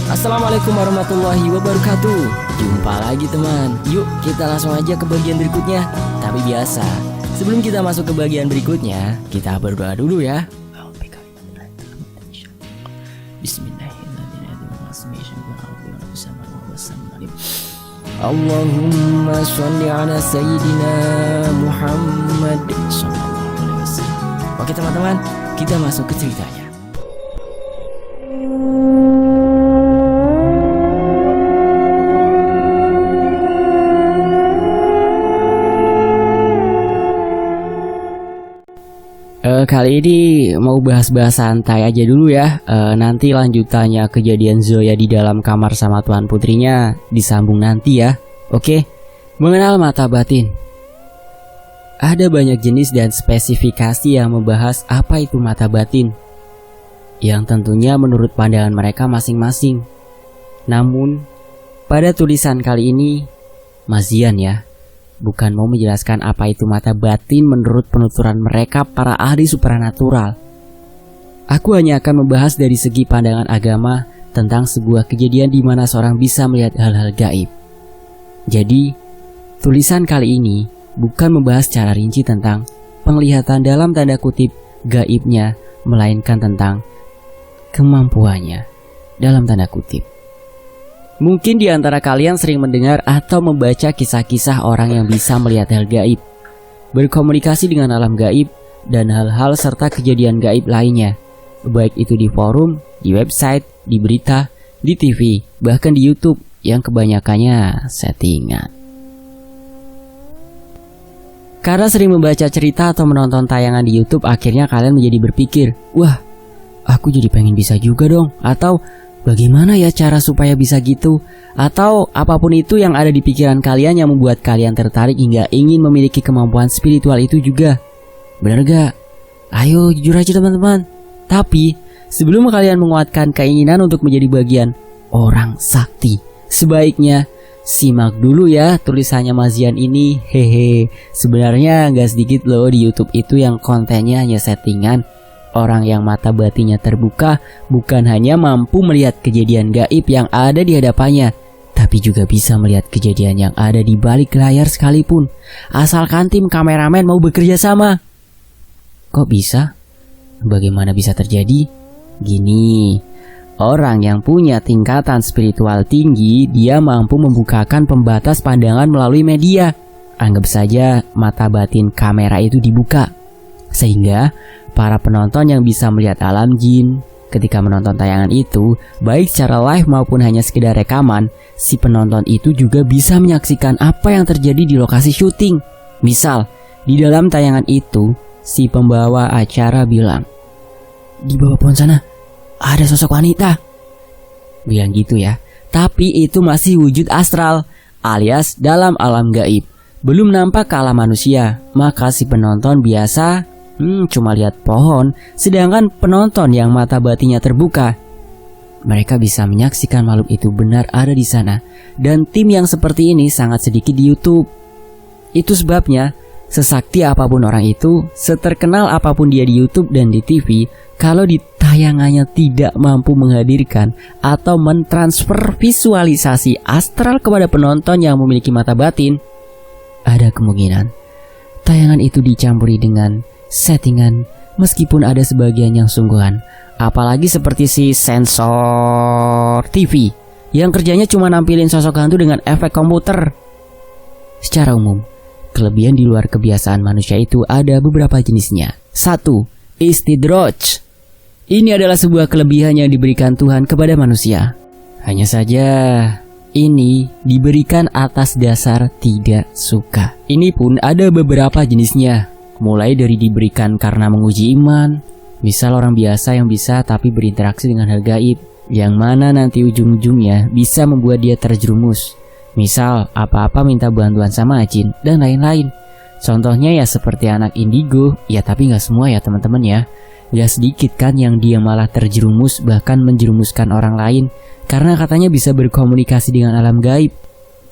Assalamualaikum warahmatullahi wabarakatuh. Jumpa lagi teman. Yuk kita langsung aja ke bagian berikutnya. Tapi biasa, sebelum kita masuk ke bagian berikutnya, kita berdoa dulu ya. Bismillahirrahmanirrahim. Allahumma sholli ala sayyidina Muhammad sallallahu alaihi wasallam. Oke teman-teman, kita masuk ke ceritanya. Kali ini mau bahas-bahas santai aja dulu ya. Nanti lanjutannya kejadian Zoya di dalam kamar sama tuan putrinya disambung nanti ya. Oke, mengenal mata batin. Ada banyak jenis dan spesifikasi yang membahas apa itu mata batin, yang tentunya menurut pandangan mereka masing-masing. Namun, pada tulisan kali ini, Mazian ya, bukan mau menjelaskan apa itu mata batin menurut penuturan mereka para ahli supranatural. Aku hanya akan membahas dari segi pandangan agama tentang sebuah kejadian di mana seorang bisa melihat hal-hal gaib. Jadi, tulisan kali ini bukan membahas secara rinci tentang penglihatan dalam tanda kutip gaibnya, melainkan tentang kemampuannya dalam tanda kutip. Mungkin di antara kalian sering mendengar atau membaca kisah-kisah orang yang bisa melihat hal gaib, berkomunikasi dengan alam gaib, dan hal-hal serta kejadian gaib lainnya, baik itu di forum, di website, di berita, di TV, bahkan di YouTube yang kebanyakannya settingan. Karena sering membaca cerita atau menonton tayangan di YouTube, akhirnya kalian menjadi berpikir, wah, aku jadi pengen bisa juga dong, atau bagaimana ya cara supaya bisa gitu? Atau apapun itu yang ada di pikiran kalian yang membuat kalian tertarik hingga ingin memiliki kemampuan spiritual itu juga. Bener gak? Ayo jujur aja teman-teman. Tapi sebelum kalian menguatkan keinginan untuk menjadi bagian orang sakti, sebaiknya simak dulu ya tulisannya Mazian ini. Hehe, sebenarnya gak sedikit loh di YouTube itu yang kontennya hanya settingan. Orang yang mata batinnya terbuka bukan hanya mampu melihat kejadian gaib yang ada di hadapannya, tapi juga bisa melihat kejadian yang ada di balik layar sekalipun, asalkan tim kameramen mau bekerja sama. Kok bisa? Bagaimana bisa terjadi? Gini, orang yang punya tingkatan spiritual tinggi, dia mampu membukakan pembatas pandangan melalui media. Anggap saja mata batin kamera itu dibuka, sehingga para penonton yang bisa melihat alam jin ketika menonton tayangan itu, baik secara live maupun hanya sekedar rekaman, si penonton itu juga bisa menyaksikan apa yang terjadi di lokasi syuting. Misal, di dalam tayangan itu, si pembawa acara bilang, "Di bawah pohon sana ada sosok wanita." Bilang gitu ya. Tapi itu masih wujud astral, alias dalam alam gaib, belum nampak ke alam manusia. Maka si penonton biasa cuma lihat pohon, sedangkan penonton yang mata batinnya terbuka, mereka bisa menyaksikan makhluk itu benar ada di sana. Dan tim yang seperti ini sangat sedikit di YouTube. Itu sebabnya, sesakti apapun orang itu, seterkenal apapun dia di YouTube dan di TV, kalau di tayangannya tidak mampu menghadirkan atau mentransfer visualisasi astral kepada penonton yang memiliki mata batin, ada kemungkinan tayangan itu dicampuri dengan settingan, meskipun ada sebagian yang sungguhan. Apalagi seperti si sensor TV yang kerjanya cuma nampilin sosok hantu dengan efek komputer. Secara umum, kelebihan di luar kebiasaan manusia itu ada beberapa jenisnya. 1. Istidraj. Ini adalah sebuah kelebihan yang diberikan Tuhan kepada manusia. Hanya saja ini diberikan atas dasar tidak suka. Ini pun ada beberapa jenisnya. Mulai dari diberikan karena menguji iman, misal orang biasa yang bisa tapi berinteraksi dengan hal gaib, yang mana nanti ujung-ujungnya bisa membuat dia terjerumus. Misal apa-apa minta bantuan sama jin dan lain-lain. Contohnya ya seperti anak indigo, ya tapi gak semua ya teman-teman ya. Gak sedikit kan yang dia malah terjerumus, bahkan menjerumuskan orang lain, karena katanya bisa berkomunikasi dengan alam gaib.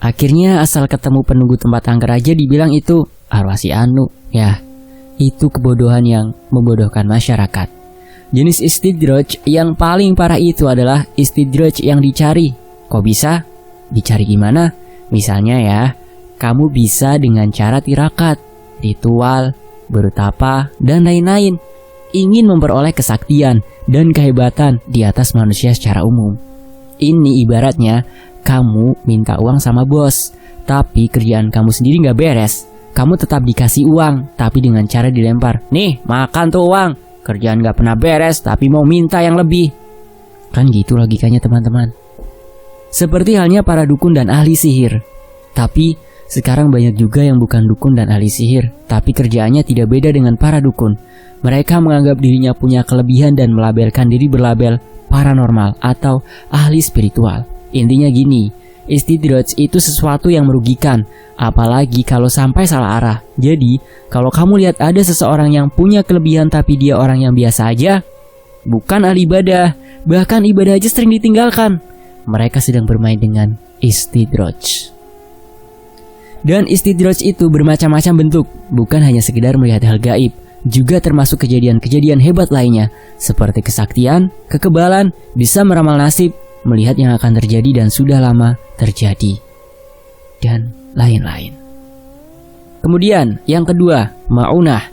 Akhirnya asal ketemu penunggu tempat angker aja dibilang itu arwah si Anu. Ya, itu kebodohan yang membodohkan masyarakat. Jenis istidraj yang paling parah itu adalah istidraj yang dicari. Kok bisa? Dicari gimana? Misalnya ya, kamu bisa dengan cara tirakat, ritual, bertapa, dan lain-lain. Ingin memperoleh kesaktian dan kehebatan di atas manusia secara umum. Ini ibaratnya kamu minta uang sama bos, tapi kerjaan kamu sendiri gak beres. Kamu tetap dikasih uang, tapi dengan cara dilempar. Nih, makan tuh uang. Kerjaan gak pernah beres, tapi mau minta yang lebih. Kan gitu logikanya teman-teman. Seperti halnya para dukun dan ahli sihir. Tapi sekarang banyak juga yang bukan dukun dan ahli sihir, tapi kerjaannya tidak beda dengan para dukun. Mereka menganggap dirinya punya kelebihan dan melabelkan diri berlabel paranormal atau ahli spiritual. Intinya gini, istidraj itu sesuatu yang merugikan, apalagi kalau sampai salah arah. Jadi, kalau kamu lihat ada seseorang yang punya kelebihan tapi dia orang yang biasa aja, bukan ahli ibadah, bahkan ibadah aja sering ditinggalkan, mereka sedang bermain dengan istidraj. Dan istidraj itu bermacam-macam bentuk, bukan hanya sekedar melihat hal gaib, juga termasuk kejadian-kejadian hebat lainnya, seperti kesaktian, kekebalan, bisa meramal nasib, melihat yang akan terjadi dan sudah lama terjadi, dan lain-lain. Kemudian yang kedua, ma'unah.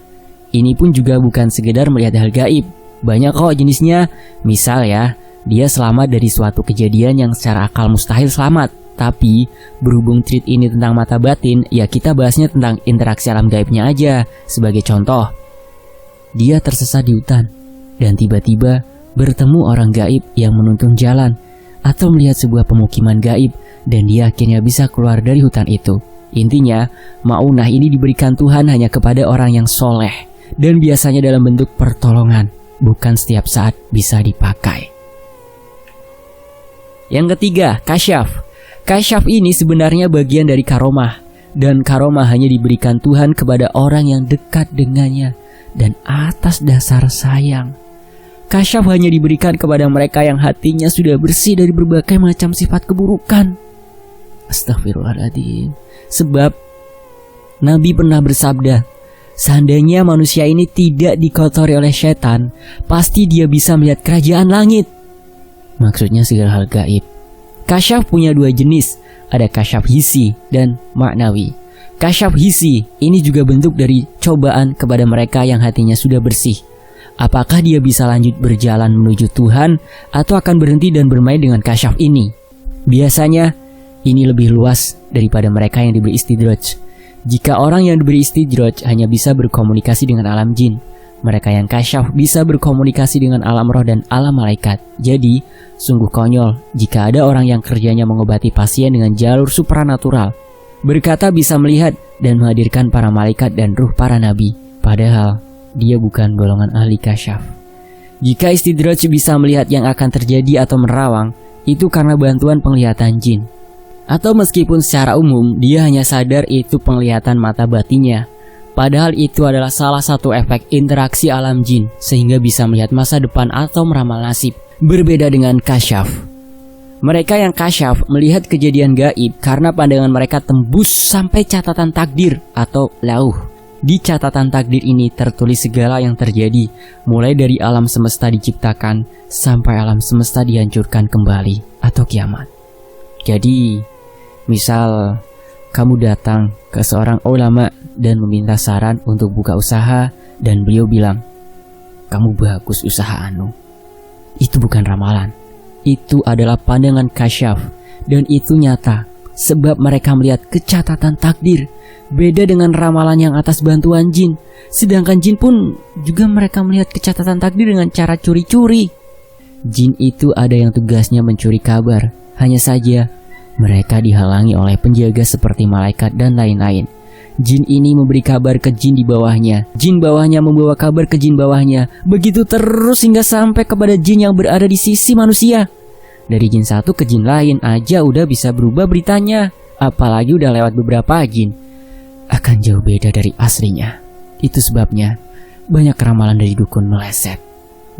Ini pun juga bukan sekedar melihat hal gaib, banyak kok jenisnya. Misal ya, dia selamat dari suatu kejadian yang secara akal mustahil selamat. Tapi berhubung treat ini tentang mata batin, ya kita bahasnya tentang interaksi alam gaibnya aja. Sebagai contoh, dia tersesat di hutan dan tiba-tiba bertemu orang gaib yang menuntun jalan, atau melihat sebuah pemukiman gaib dan dia akhirnya bisa keluar dari hutan itu. Intinya, ma'unah ini diberikan Tuhan hanya kepada orang yang soleh dan biasanya dalam bentuk pertolongan, bukan setiap saat bisa dipakai. Yang ketiga, kasyaf. Kasyaf ini sebenarnya bagian dari karomah, dan karomah hanya diberikan Tuhan kepada orang yang dekat dengannya dan atas dasar sayang. Kasyaf hanya diberikan kepada mereka yang hatinya sudah bersih dari berbagai macam sifat keburukan. Astagfirullahaladzim. Sebab Nabi pernah bersabda, seandainya manusia ini tidak dikotori oleh setan, pasti dia bisa melihat kerajaan langit. Maksudnya segala hal gaib. Kasyaf punya dua jenis, ada kasyaf hissi dan maknawi. Kasyaf hissi ini juga bentuk dari cobaan kepada mereka yang hatinya sudah bersih. Apakah dia bisa lanjut berjalan menuju Tuhan atau akan berhenti dan bermain dengan kasyaf ini? Biasanya ini lebih luas daripada mereka yang diberi istidraj. Jika orang yang diberi istidraj hanya bisa berkomunikasi dengan alam jin, mereka yang kasyaf bisa berkomunikasi dengan alam roh dan alam malaikat. Jadi, sungguh konyol jika ada orang yang kerjanya mengobati pasien dengan jalur supranatural, berkata bisa melihat dan menghadirkan para malaikat dan ruh para nabi, padahal dia bukan golongan ahli kasyaf. Jika istidraj bisa melihat yang akan terjadi atau menerawang, itu karena bantuan penglihatan jin. Atau meskipun secara umum dia hanya sadar itu penglihatan mata batinnya, padahal itu adalah salah satu efek interaksi alam jin sehingga bisa melihat masa depan atau meramal nasib. Berbeda dengan kasyaf. Mereka yang kasyaf melihat kejadian gaib karena pandangan mereka tembus sampai catatan takdir atau lauh. Di catatan takdir ini tertulis segala yang terjadi, mulai dari alam semesta diciptakan sampai alam semesta dihancurkan kembali atau kiamat. Jadi, misal kamu datang ke seorang ulama dan meminta saran untuk buka usaha dan beliau bilang, "Kamu bagus usaha anu." Itu bukan ramalan. Itu adalah pandangan kasyaf dan itu nyata sebab mereka melihat kecatatan takdir. Beda dengan ramalan yang atas bantuan jin. Sedangkan jin pun juga mereka melihat kecatatan takdir dengan cara curi-curi. Jin itu ada yang tugasnya mencuri kabar. Hanya saja mereka dihalangi oleh penjaga seperti malaikat dan lain-lain. Jin ini memberi kabar ke jin di bawahnya. Jin bawahnya membawa kabar ke jin bawahnya. Begitu terus hingga sampai kepada jin yang berada di sisi manusia. Dari jin satu ke jin lain aja udah bisa berubah beritanya. Apalagi udah lewat beberapa jin. Akan jauh beda dari aslinya. Itu sebabnya banyak ramalan dari dukun meleset.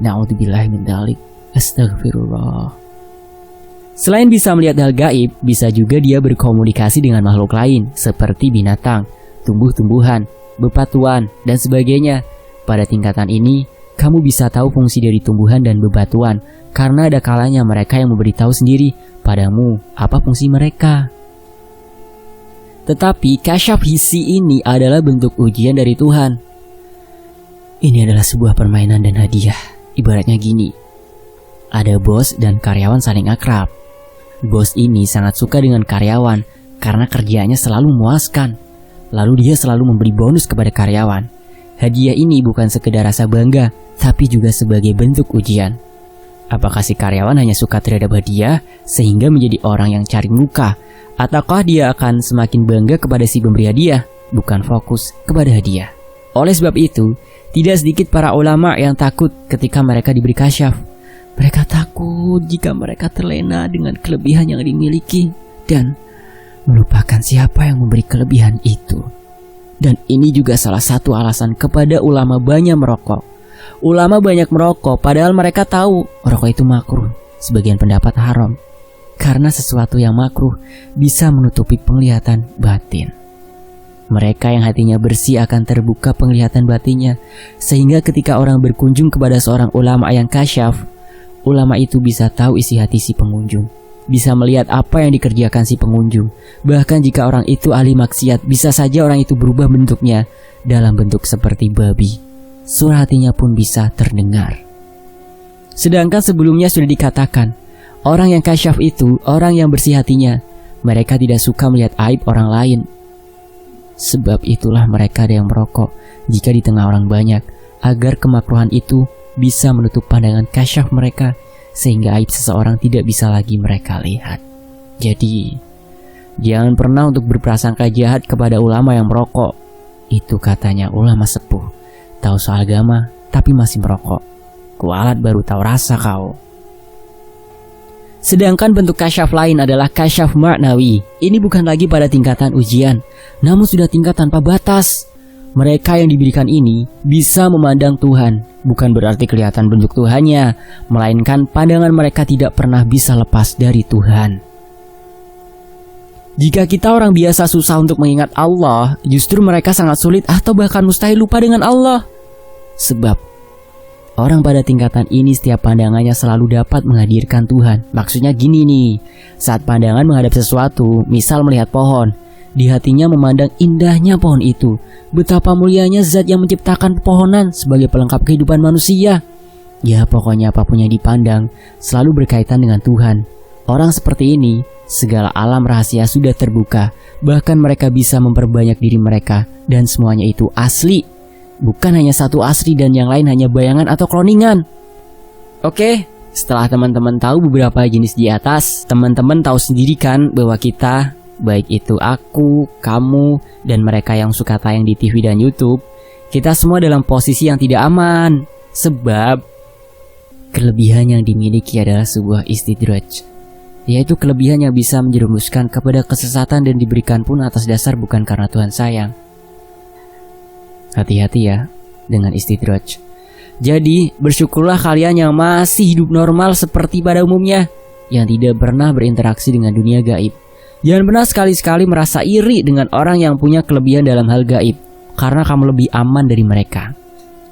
Na'udzubillahi min dzalik. Astagfirullah. Selain bisa melihat hal gaib, bisa juga dia berkomunikasi dengan makhluk lain seperti binatang, tumbuh-tumbuhan, bebatuan, dan sebagainya. Pada tingkatan ini, kamu bisa tahu fungsi dari tumbuhan dan bebatuan, karena ada kalanya mereka yang memberitahu sendiri padamu apa fungsi mereka. Tetapi kasyaf hissi ini adalah bentuk ujian dari Tuhan. Ini adalah sebuah permainan dan hadiah. Ibaratnya gini, ada bos dan karyawan saling akrab. Bos ini sangat suka dengan karyawan karena kerjanya selalu memuaskan. Lalu dia selalu memberi bonus kepada karyawan. Hadiah ini bukan sekedar rasa bangga, tapi juga sebagai bentuk ujian. Apakah si karyawan hanya suka terhadap hadiah sehingga menjadi orang yang cari muka, ataukah dia akan semakin bangga kepada si pemberi hadiah, bukan fokus kepada hadiah? Oleh sebab itu, tidak sedikit para ulama yang takut ketika mereka diberi kasyaf. Mereka takut jika mereka terlena dengan kelebihan yang dimiliki dan melupakan siapa yang memberi kelebihan itu. Dan ini juga salah satu alasan kepada ulama banyak merokok. Ulama banyak merokok padahal mereka tahu rokok itu makruh, sebagian pendapat haram. Karena sesuatu yang makruh bisa menutupi penglihatan batin. Mereka yang hatinya bersih akan terbuka penglihatan batinnya, sehingga ketika orang berkunjung kepada seorang ulama yang kasyaf, ulama itu bisa tahu isi hati si pengunjung, bisa melihat apa yang dikerjakan si pengunjung. Bahkan jika orang itu ahli maksiat, bisa saja orang itu berubah bentuknya dalam bentuk seperti babi. Suara hatinya pun bisa terdengar. Sedangkan sebelumnya sudah dikatakan, orang yang kasyaf itu orang yang bersih hatinya. Mereka tidak suka melihat aib orang lain. Sebab itulah mereka ada yang merokok jika di tengah orang banyak, agar kemakruhan itu bisa menutup pandangan kasyaf mereka, sehingga aib seseorang tidak bisa lagi mereka lihat. Jadi, jangan pernah untuk berprasangka jahat kepada ulama yang merokok. Itu katanya ulama sepuh, tahu soal agama tapi masih merokok. Kualat baru tahu rasa kau. Sedangkan bentuk kasyaf lain adalah kasyaf maknawi. Ini bukan lagi pada tingkatan ujian, namun sudah tingkat tanpa batas. Mereka yang diberikan ini bisa memandang Tuhan. Bukan berarti kelihatan bentuk Tuhannya, melainkan pandangan mereka tidak pernah bisa lepas dari Tuhan. Jika kita orang biasa susah untuk mengingat Allah, justru mereka sangat sulit atau bahkan mustahil lupa dengan Allah. Sebab orang pada tingkatan ini setiap pandangannya selalu dapat menghadirkan Tuhan. Maksudnya gini nih, saat pandangan menghadap sesuatu, misal melihat pohon, di hatinya memandang indahnya pohon itu, betapa mulianya zat yang menciptakan pepohonan sebagai pelengkap kehidupan manusia. Ya pokoknya apapun yang dipandang selalu berkaitan dengan Tuhan. Orang seperti ini, segala alam rahasia sudah terbuka. Bahkan mereka bisa memperbanyak diri mereka, dan semuanya itu asli. Bukan hanya satu asli dan yang lain hanya bayangan atau kloningan. Oke, setelah teman-teman tahu beberapa jenis di atas, teman-teman tahu sendiri kan bahwa kita, baik itu aku, kamu, dan mereka yang suka tayang di TV dan YouTube, kita semua dalam posisi yang tidak aman. Sebab kelebihan yang dimiliki adalah sebuah istidraj, yaitu kelebihan yang bisa menjerumuskan kepada kesesatan dan diberikan pun atas dasar bukan karena Tuhan sayang. Hati-hati ya dengan istidraj. Jadi bersyukurlah kalian yang masih hidup normal seperti pada umumnya, yang tidak pernah berinteraksi dengan dunia gaib. Jangan pernah sekali-sekali merasa iri dengan orang yang punya kelebihan dalam hal gaib, karena kamu lebih aman dari mereka.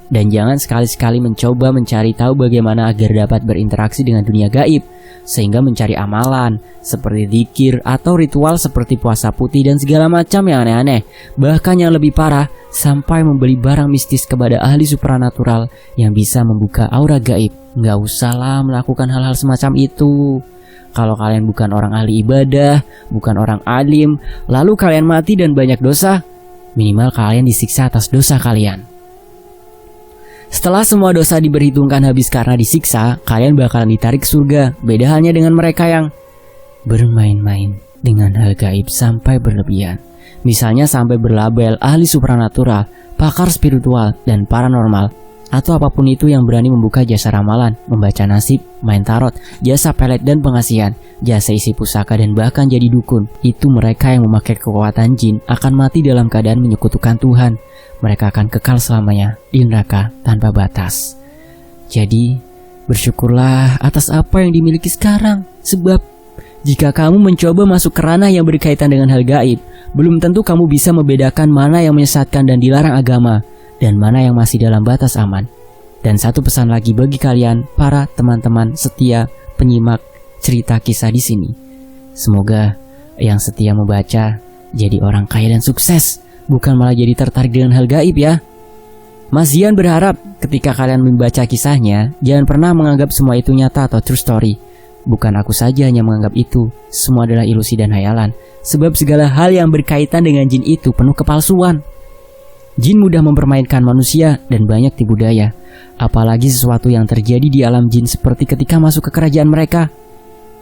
Dan jangan sekali-sekali mencoba mencari tahu bagaimana agar dapat berinteraksi dengan dunia gaib, sehingga mencari amalan seperti zikir atau ritual seperti puasa putih dan segala macam yang aneh-aneh. Bahkan yang lebih parah, sampai membeli barang mistis kepada ahli supranatural yang bisa membuka aura gaib. Nggak usahlah melakukan hal-hal semacam itu. Kalau kalian bukan orang ahli ibadah, bukan orang alim, lalu kalian mati dan banyak dosa, minimal kalian disiksa atas dosa kalian. Setelah semua dosa diperhitungkan habis karena disiksa, kalian bakalan ditarik surga. Beda halnya dengan mereka yang bermain-main dengan hal gaib sampai berlebihan. Misalnya sampai berlabel ahli supranatural, pakar spiritual, dan paranormal. Atau apapun itu yang berani membuka jasa ramalan, membaca nasib, main tarot, jasa pelet dan pengasihan, jasa isi pusaka, dan bahkan jadi dukun. Itu mereka yang memakai kekuatan jin akan mati dalam keadaan menyekutukan Tuhan. Mereka akan kekal selamanya di neraka tanpa batas. Jadi, bersyukurlah atas apa yang dimiliki sekarang. Sebab, jika kamu mencoba masuk ke ranah yang berkaitan dengan hal gaib, belum tentu kamu bisa membedakan mana yang menyesatkan dan dilarang agama, dan mana yang masih dalam batas aman. Dan satu pesan lagi bagi kalian para teman-teman setia penyimak cerita kisah di sini. Semoga yang setia membaca jadi orang kaya dan sukses, bukan malah jadi tertarik dengan hal gaib ya. Mas Zian berharap ketika kalian membaca kisahnya, jangan pernah menganggap semua itu nyata atau true story. Bukan aku saja yang menganggap itu, semua adalah ilusi dan hayalan. Sebab segala hal yang berkaitan dengan jin itu penuh kepalsuan. Jin mudah mempermainkan manusia dan banyak tipu daya. Apalagi sesuatu yang terjadi di alam jin seperti ketika masuk ke kerajaan mereka.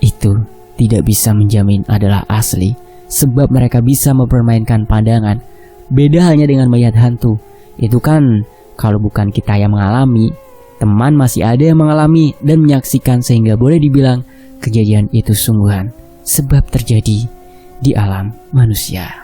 Itu tidak bisa menjamin adalah asli, sebab mereka bisa mempermainkan pandangan. Beda halnya dengan melihat hantu. Itu kan kalau bukan kita yang mengalami, teman masih ada yang mengalami dan menyaksikan, sehingga boleh dibilang kejadian itu sungguhan sebab terjadi di alam manusia.